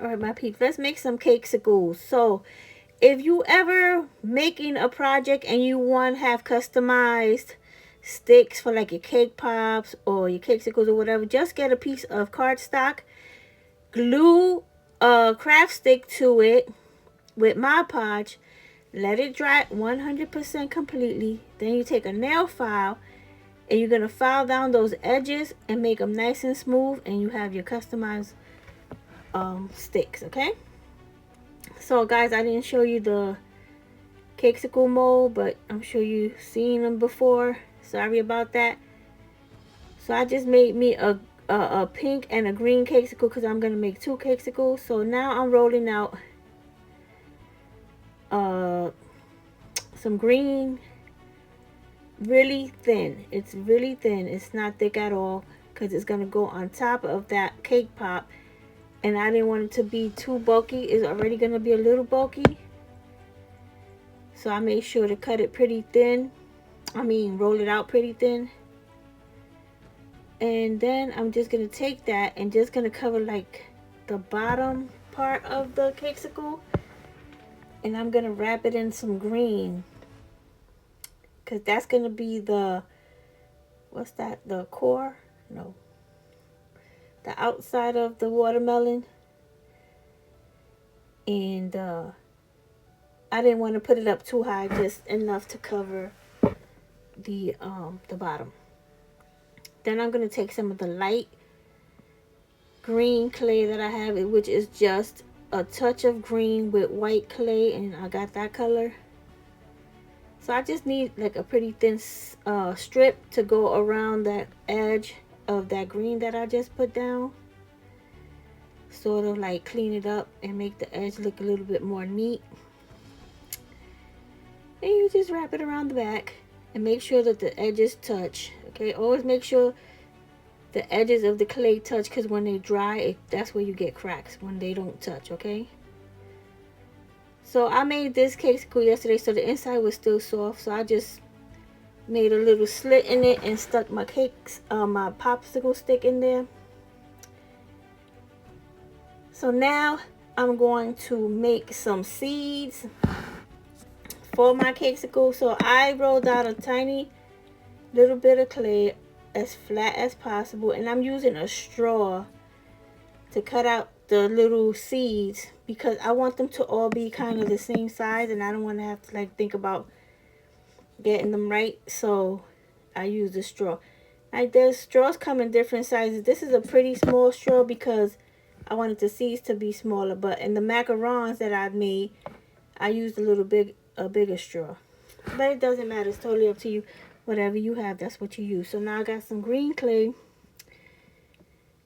All right, my peeps, let's make some cakesicles. So if you ever making a project and you want to have customized sticks for like your cake pops or your cakesicles or whatever, just get a piece of cardstock, glue a craft stick to it with Mod Podge, let it dry 100% completely. Then you take a nail file and you're going to file down those edges and make them nice and smooth, and you have your customized sticks. Okay, so guys, I didn't show you the cakesicle mold, but I'm sure you've seen them before. Sorry about that. So I just made me a pink and a green cakesicle because I'm going to make 2 cakesicles. So now I'm rolling out some green, really thin. It's really thin. It's not thick at all because it's going to go on top of that cake pop. And I didn't want it to be too bulky. It's already going to be a little bulky. So I made sure to cut it pretty thin. Roll it out pretty thin. And then I'm just going to take that and just going to cover like the bottom part of the cakesicle. And I'm going to wrap it in some green. Because that's going to be the, what's that? The core? No. The outside of the watermelon. And I didn't want to put it up too high, just enough to cover the bottom. Then I'm going to take some of the light green clay that I have, which is just a touch of green with white clay, and I got that color. So I just need like a pretty thin strip to go around that edge of that green that I just put down. Sort of like clean it up and make the edge look a little bit more neat. And you just wrap it around the back and make sure that the edges touch. Okay, always make sure the edges of the clay touch, because when they dry, that's where you get cracks, when they don't touch. Okay, so I made this cakesicle yesterday, so the inside was still soft, so I just made a little slit in it and stuck my my popsicle stick in there. So now I'm going to make some seeds for my cakesicle. So I rolled out a tiny little bit of clay as flat as possible, and I'm using a straw to cut out the little seeds because I want them to all be kind of the same size, and I don't want to have to like think about getting them right. So I use the straw. Like, there's straws come in different sizes. This is a pretty small straw because I wanted the seeds to be smaller, but in the macarons that I made, I used a bigger straw. But it doesn't matter. It's totally up to you. Whatever you have, that's what you use. So now I got some green clay,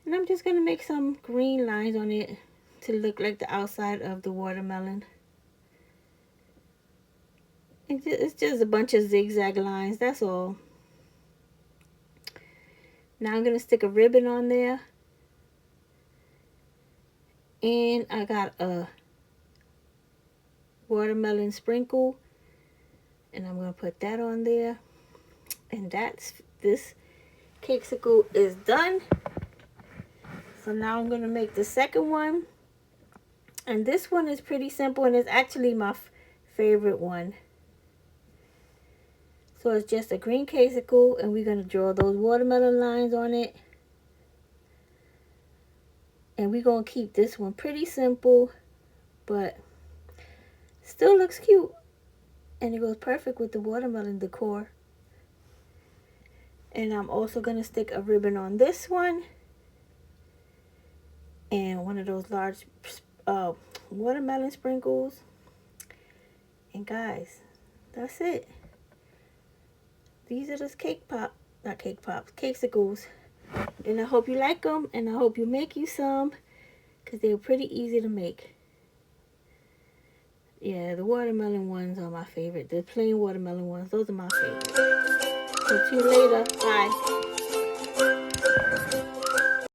and I'm just going to make some green lines on it to look like the outside of the watermelon. It's just a bunch of zigzag lines, that's all. Now I'm going to stick a ribbon on there. And I got a watermelon sprinkle, and I'm going to put that on there. And this cakesicle is done. So now I'm going to make the second one. And this one is pretty simple, and it's actually my favorite one. So it's just a green cakesicle, and we're going to draw those watermelon lines on it. And we're going to keep this one pretty simple, but still looks cute. And it goes perfect with the watermelon decor. And I'm also going to stick a ribbon on this one. And one of those large watermelon sprinkles. And guys, that's it. These are the cakesicles. And I hope you like them, and I hope you make you some, because they're pretty easy to make. Yeah, the watermelon ones are my favorite. The plain watermelon ones, those are my favorite. So see you later. Bye.